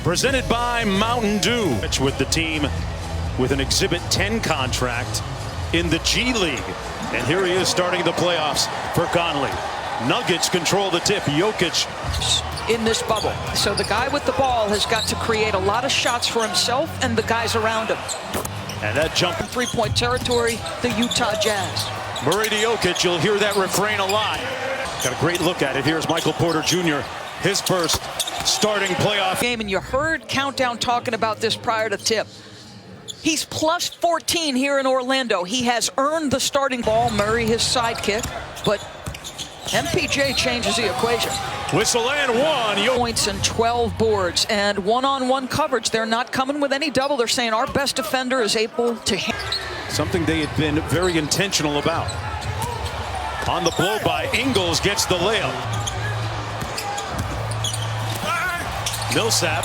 Presented by Mountain Dew. With the team with an Exhibit 10 contract in the G League. And here he is starting the playoffs for Conley. Nuggets control the tip. Jokic in this bubble. So the guy with the ball has got to create a lot of shots for himself and the guys around him. And that jump in three-point territory, the Utah Jazz. Murray to Jokic, you'll hear that refrain a lot. Got a great look at it. Here's Michael Porter Jr., his first starting playoff game. And you heard Countdown talking about this prior to tip. He's plus 14 here in Orlando. He has earned the starting ball. Murray, his sidekick, but MPJ changes the equation. Whistle and one. Points and 12 boards and one-on-one coverage. They're not coming with any double. They're saying our best defender is able to hit. Something they had been very intentional about. On the blow by, Ingles gets the layup. Millsap,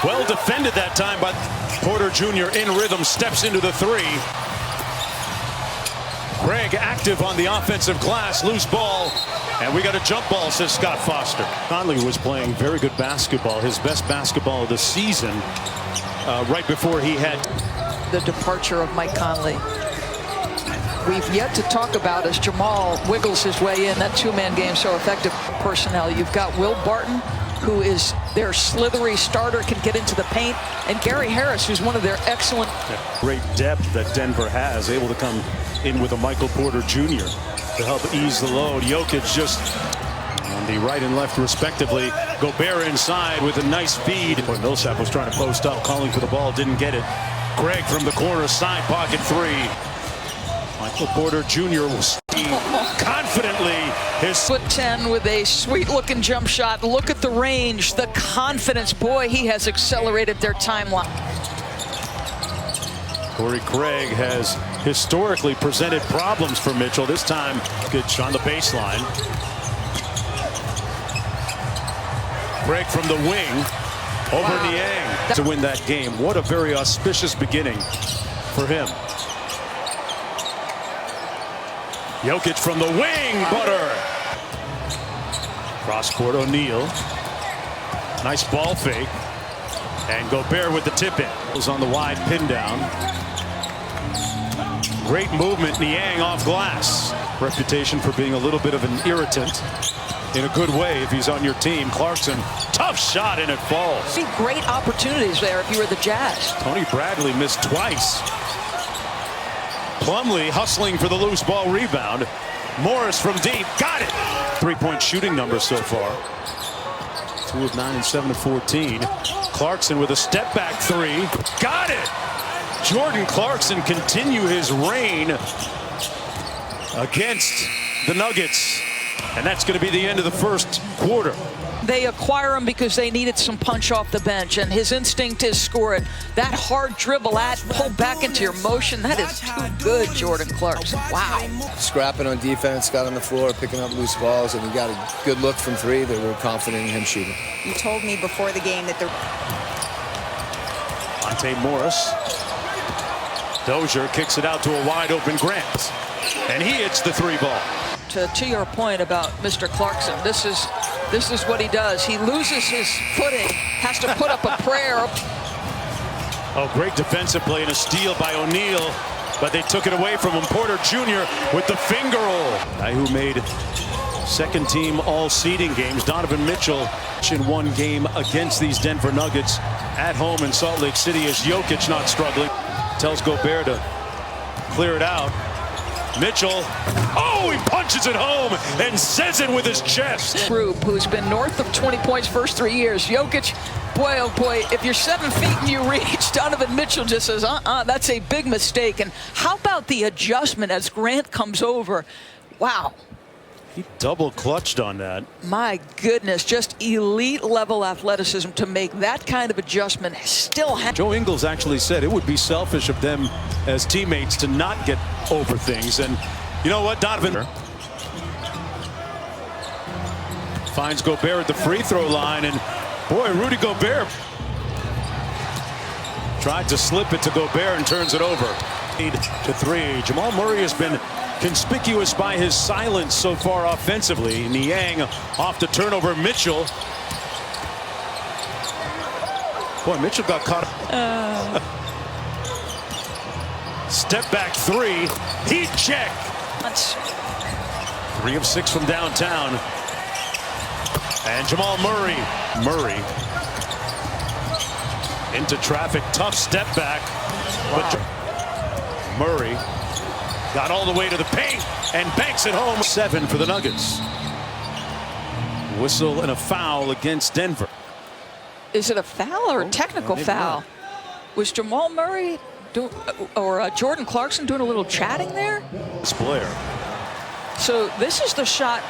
well defended that time, but Porter Jr. in rhythm, steps into the three. Craig active on the offensive glass, loose ball, and we got a jump ball, says Scott Foster. Conley was playing very good basketball, his best basketball of the season, right before he had the departure of Mike Conley. We've yet to talk about as Jamal wiggles his way in. That two-man game so effective. Personnel, you've got Will Barton, who is their slithery starter, can get into the paint, and Gary Harris, who's one of their excellent. Great depth that Denver has, able to come in with a Michael Porter Jr. to help ease the load. Jokic just on the right and left respectively. Gobert inside with a nice feed. Boy, Millsap was trying to post up, calling for the ball, didn't get it. Craig from the corner, side pocket three. Michael Porter Jr. was confidently his foot 10 with a sweet looking jump shot. Look at the range, the confidence. Boy, he has accelerated their timeline. Torrey Craig has historically presented problems for Mitchell. This time, good on the baseline. Craig from the wing over Niang to win that game. What a very auspicious beginning for him. Jokic from the wing, butter. Cross court, O'Neal. Nice ball fake. And Gobert with the tip in. Was on the wide pin down. Great movement, Niang off glass. Reputation for being a little bit of an irritant. In a good way if he's on your team. Clarkson, tough shot and it falls. See great opportunities there if you were the Jazz. Tony Bradley missed twice. Plumlee hustling for the loose ball rebound. Morris from deep, got it. 3-point shooting numbers so far. 2 of 9 and 7 of 14. Clarkson with a step back three, got it. Jordan Clarkson continue his reign against the Nuggets. And that's going to be the end of the first quarter. They acquire him because they needed some punch off the bench, and his instinct is score it. That hard dribble pull back into your motion, that is too good, Jordan Clarkson. Wow. Scrapping on defense, got on the floor, picking up loose balls, and he got a good look from three that we're confident in him shooting. You told me before the game that Monte Morris. Dozier kicks it out to a wide open Grant. And he hits the three ball. To your point about Mr. Clarkson, this is what he does. He loses his footing, has to put up a prayer. Oh, great defensive play and a steal by O'Neal, but they took it away from him. Porter Jr. with the finger roll. Guy who made second team all seeding games, Donovan Mitchell, in one game against these Denver Nuggets at home in Salt Lake City as Jokic not struggling. Tells Gobert to clear it out. Mitchell, oh, he punches it home and says it with his chest. Group who's been north of 20 points first 3 years. Jokic, boy, oh boy, if you're 7 feet and you reach, Donovan Mitchell just says, that's a big mistake. And how about the adjustment as Grant comes over? Wow. He double clutched on that. My goodness, just elite level athleticism to make that kind of adjustment. Still Joe Ingles actually said it would be selfish of them as teammates to not get over things. And you know what, Donovan finds Gobert at the free throw line, and boy, Rudy Gobert tried to slip it to Gobert and turns it over. To three. Jamal Murray has been conspicuous by his silence so far offensively. Niang off the turnover. Mitchell Boy, Mitchell got caught. Step back three. Heat check. That's 3 of 6 from downtown. And Jamal Murray. Murray into traffic. Tough step back. But Murray got all the way to the paint and banks it home. 7 for the Nuggets. Whistle and a foul against Denver. Is it a foul or a technical maybe foul? not. Was Jamal Murray or Jordan Clarkson doing a little chatting there? It's Blair. So this is the shot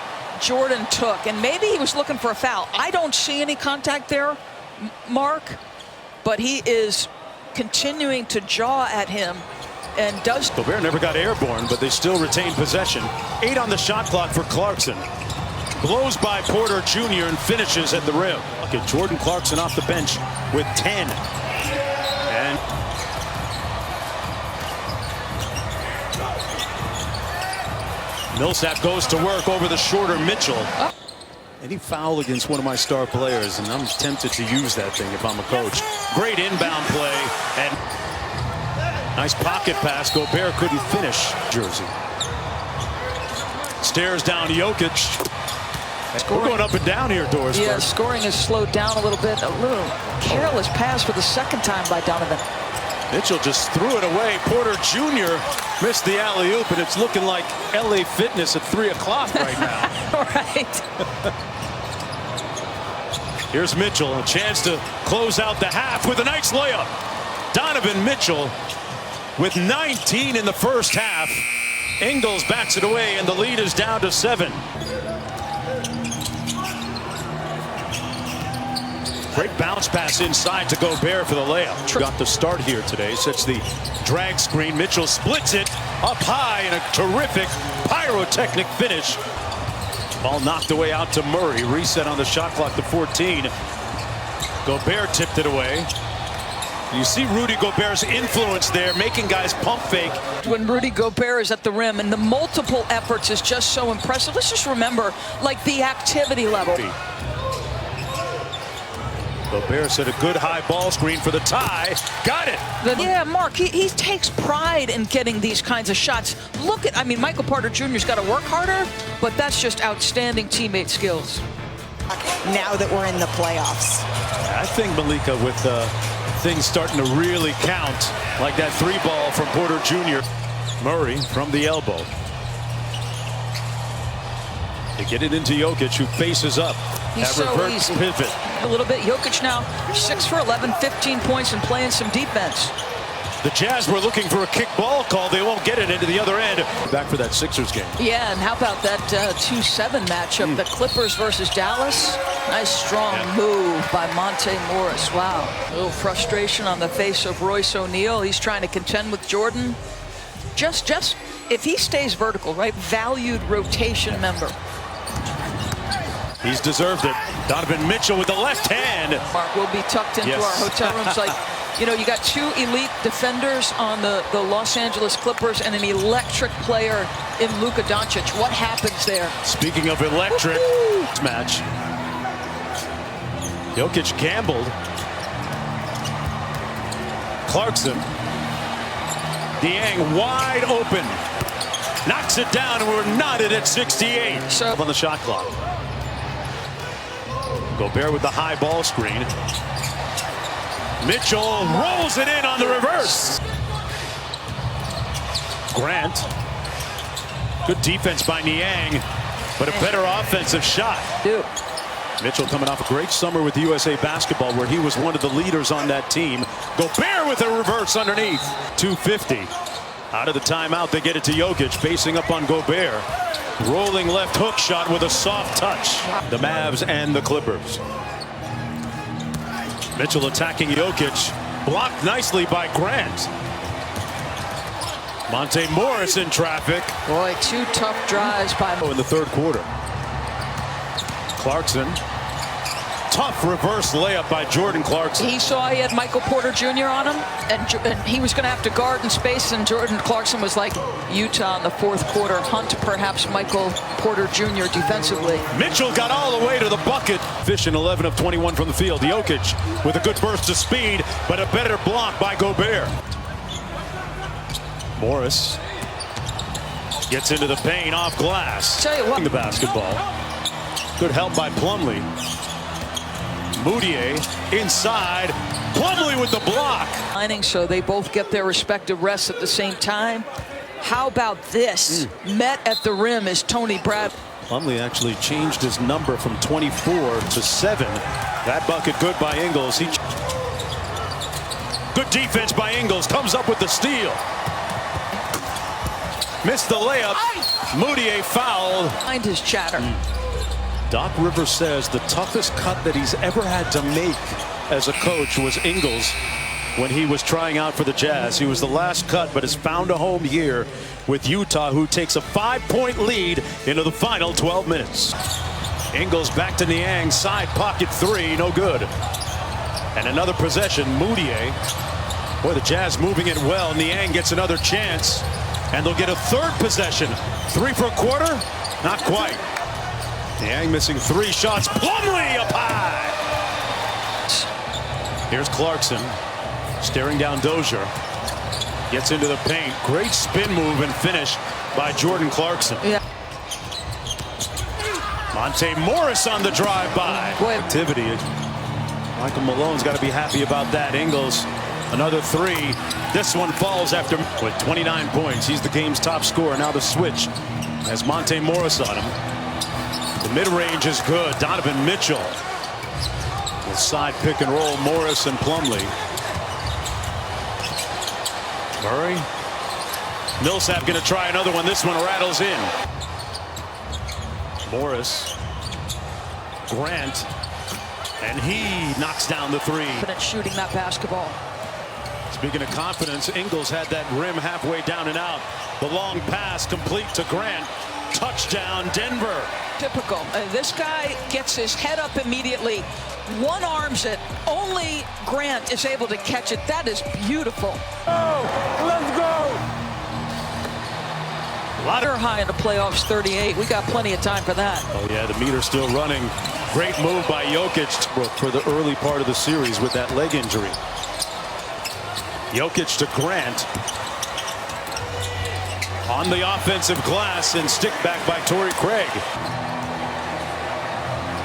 Jordan took, and maybe he was looking for a foul. I don't see any contact there, Mark, but he is continuing to jaw at him and does. Gobert never got airborne, but they still retain possession. 8 on the shot clock for Clarkson. Blows by Porter Jr. and finishes at the rim. Look at Jordan Clarkson off the bench with 10. And Millsap goes to work over the shorter Mitchell. Any foul against one of my star players, and I'm tempted to use that thing if I'm a coach. Great inbound play and nice pocket pass. Gobert couldn't finish. Jersey. Stares down Jokic. We're going up and down here, Doris. Yeah, scoring has slowed down a little bit. A little careless pass for the second time by Donovan. Mitchell just threw it away. Porter Jr. missed the alley-oop, and it's looking like LA Fitness at 3 o'clock right now. All right. Here's Mitchell, a chance to close out the half with a nice layup. Donovan Mitchell with 19 in the first half. Ingles bats it away, and the lead is down to 7. Great bounce pass inside to Gobert for the layup. Got the start here today. Sets the drag screen. Mitchell splits it up high in a terrific pyrotechnic finish. Ball knocked away out to Murray. Reset on the shot clock to 14. Gobert tipped it away. You see Rudy Gobert's influence there, making guys pump fake. When Rudy Gobert is at the rim, and the multiple efforts is just so impressive. Let's just remember, like, the activity level. Gobert set a good high ball screen for the tie. Got it. Yeah, Mark, he takes pride in getting these kinds of shots. Look at, I mean, Michael Porter Jr.'s got to work harder, but that's just outstanding teammate skills. Now that we're in the playoffs. I think, Malika, with things starting to really count, like that 3 ball from Porter Jr. Murray from the elbow. They get it into Jokic, who faces up. He's that so reverse easy. pivot. A little bit. Jokic now 6 for 11, 15 points, and playing some defense. The Jazz were looking for a kick ball call. They won't get it into the other end. Back for that Sixers game. Yeah, and how about that 2-7 matchup? The Clippers versus Dallas. Nice strong move by Monte Morris. Wow. A little frustration on the face of Royce O'Neal. He's trying to contend with Jordan. Just if he stays vertical, right? Valued rotation member. He's deserved it. Donovan Mitchell with the left hand. Mark, we'll be tucked into Yes. our hotel rooms. Like, you know, you got 2 elite defenders on the Los Angeles Clippers and an electric player in Luka Doncic. What happens there? Speaking of electric match, Jokic gambled. Clarkson. Niang wide open. Knocks it down, and we're knotted at 68. So on the shot clock. Gobert with the high ball screen. Mitchell rolls it in on the reverse. Grant. Good defense by Niang, but a better offensive shot. Dude. Mitchell coming off a great summer with USA Basketball, where he was one of the leaders on that team. Gobert with a reverse underneath. 250. Out of the timeout, they get it to Jokic, facing up on Gobert. Rolling left hook shot with a soft touch. The Mavs and the Clippers. Mitchell attacking Jokic. Blocked nicely by Grant. Monte Morris in traffic. Boy, 2 tough drives by In the third quarter. Clarkson. Tough reverse layup by Jordan Clarkson. He saw he had Michael Porter Jr. on him, and he was going to have to guard in space, and Jordan Clarkson was like, Utah in the fourth quarter, hunt perhaps Michael Porter Jr. defensively. Mitchell got all the way to the bucket. Fishing 11 of 21 from the field. Jokic with a good burst of speed, but a better block by Gobert. Morris gets into the paint off glass. Tell you what. The basketball. Good help by Plumlee. Moutier inside. Plumlee with the block. So they both get their respective rests at the same time. How about this? Met at the rim is Tony Bradley. Plumlee actually changed his number from 24 to 7. That bucket good by Ingles. Good defense by Ingles. Comes up with the steal. Missed the layup. Moutier fouled. Behind his chatter. Doc Rivers says the toughest cut that he's ever had to make as a coach was Ingles when he was trying out for the Jazz. He was the last cut, but has found a home here with Utah, who takes a 5-point lead into the final 12 minutes. Ingles back to Niang, side pocket three, no good. And another possession, Moutier. Boy, the Jazz moving it well. Niang gets another chance, and they'll get a third possession. 3 for a quarter? Not quite. Niang missing 3 shots. Plumlee up high. Here's Clarkson staring down Dozier. Gets into the paint. Great spin move and finish by Jordan Clarkson. Yeah. Monte Morris on the drive-by. Activity. Michael Malone's got to be happy about that. Ingles, another 3. This one falls after with 29 points. He's the game's top scorer. Now the switch has Monte Morris on him. The mid-range is good. Donovan Mitchell with side pick and roll. Morris and Plumlee. Murray. Millsap going to try another one. This one rattles in. Morris. Grant. And he knocks down the 3. Shooting that basketball. Speaking of confidence, Ingles had that rim halfway down and out. The long pass complete to Grant. Touchdown, Denver. Typical. This guy gets his head up immediately. One arms it. Only Grant is able to catch it. That is beautiful. Oh, let's go. A lot of high in the playoffs, 38. We got plenty of time for that. Oh yeah, the meter's still running. Great move by Jokic for the early part of the series with that leg injury. Jokic to Grant. On the offensive glass and stick back by Torrey Craig.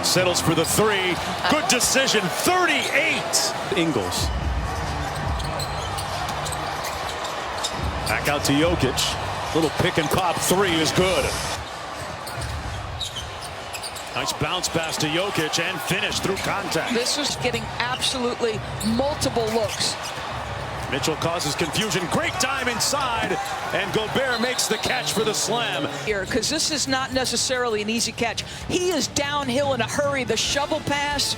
Settles for the 3. Good decision. 38. Ingles. Back out to Jokic. Little pick and pop 3 is good. Nice bounce pass to Jokic and finish through contact. This is getting absolutely multiple looks. Mitchell causes confusion. Great time inside, and Gobert makes the catch for the slam. Here, because this is not necessarily an easy catch. He is downhill in a hurry. The shovel pass.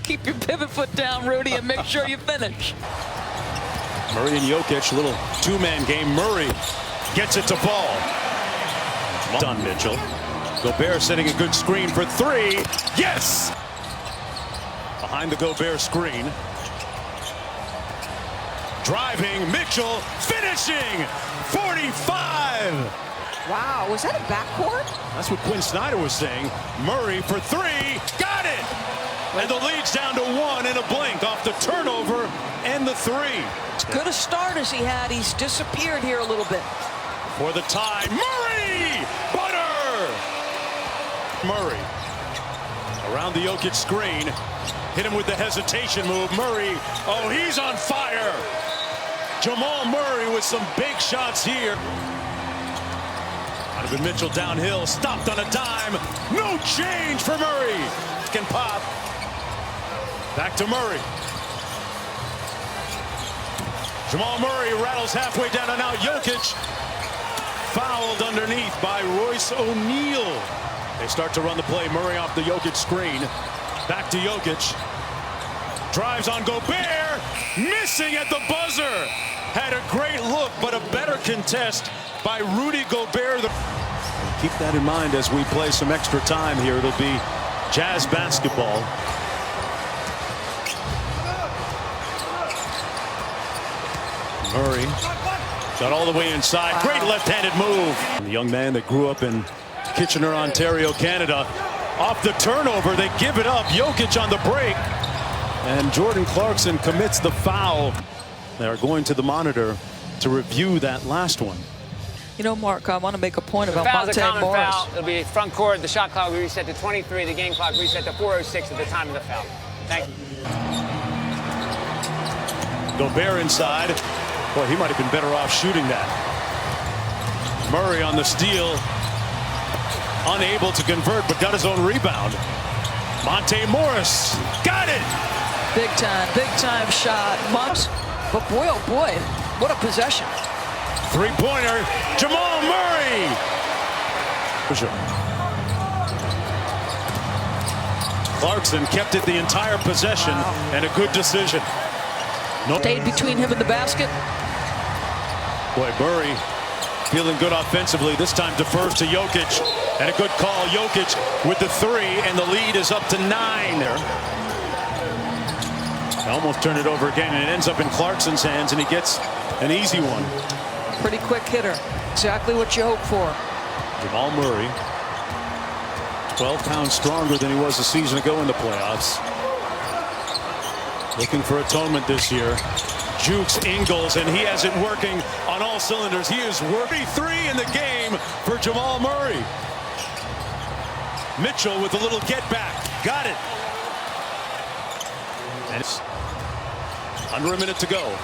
Keep your pivot foot down, Rudy, and make sure you finish. Murray and Jokic, a little 2-man game. Murray gets it to fall. Done, Mitchell. Gobert setting a good screen for 3. Yes! Behind the Gobert screen. Driving, Mitchell, finishing, 45. Wow, was that a backcourt? That's what Quinn Snyder was saying. Murray for 3, got it. And the lead's down to 1 in a blink off the turnover and the 3. As good a start as he had, he's disappeared here a little bit. For the tie, Murray, butter. Murray around the Jokic screen, hit him with the hesitation move. Murray, oh, he's on fire. Jamal Murray with some big shots here. Donovan Mitchell downhill, stopped on a dime. No change for Murray. Can pop. Back to Murray. Jamal Murray rattles halfway down and out. Jokic fouled underneath by Royce O'Neal. They start to run the play. Murray off the Jokic screen. Back to Jokic. Drives on Gobert. Missing at the buzzer. Had a great look, but a better contest by Rudy Gobert. Keep that in mind as we play some extra time here. It'll be Jazz basketball. Murray got all the way inside. Wow. Great left-handed move. The young man that grew up in Kitchener, Ontario, Canada. Off the turnover, they give it up. Jokic on the break. And Jordan Clarkson commits the foul. They are going to the monitor to review that last one. You know, Mark, I want to make a point about Foul's a Monte common Morris. foul. It'll be front court. The shot clock will reset to 23. The game clock reset to 4:06 at the time of the foul. Thank you. Gobert inside. Boy, he might have been better off shooting that. Murray on the steal. Unable to convert, but got his own rebound. Monte Morris got it. Big time shot. Monks. But boy, oh boy, what a possession. Three-pointer, Jamal Murray. For sure. Clarkson kept it the entire possession, and a good decision. Stayed between him and the basket. Boy, Murray feeling good offensively. This time defers to Jokic, and a good call. Jokic with the three, and the lead is up to 9 there. Almost turned it over again, and it ends up in Clarkson's hands, and he gets an easy one. Pretty quick hitter. Exactly what you hope for. Jamal Murray, 12 pounds stronger than he was a season ago in the playoffs. Looking for atonement this year. Jukes Ingles, and he has it working on all cylinders. He is working 3 in the game for Jamal Murray. Mitchell with a little get back. Got it. And it's under a minute to go.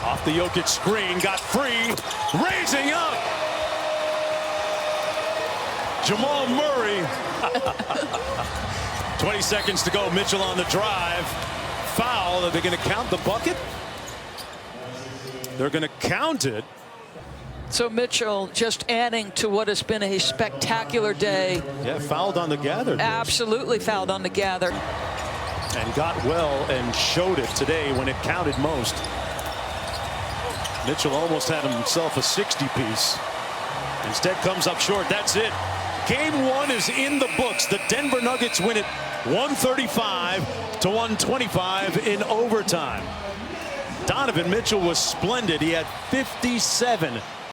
Off the Jokic screen, got free, raising up. Jamal Murray. 20 seconds to go. Mitchell on the drive. Foul. Are they going to count the bucket? They're going to count it. So Mitchell just adding to what has been a spectacular day. Yeah, fouled on the gather. Absolutely fouled on the gather. And got well and showed it today when it counted most. Mitchell almost had himself a 60-piece. Instead comes up short. That's it. Game 1 is in the books. The Denver Nuggets win it 135-125 in overtime. Donovan Mitchell was splendid. He had 57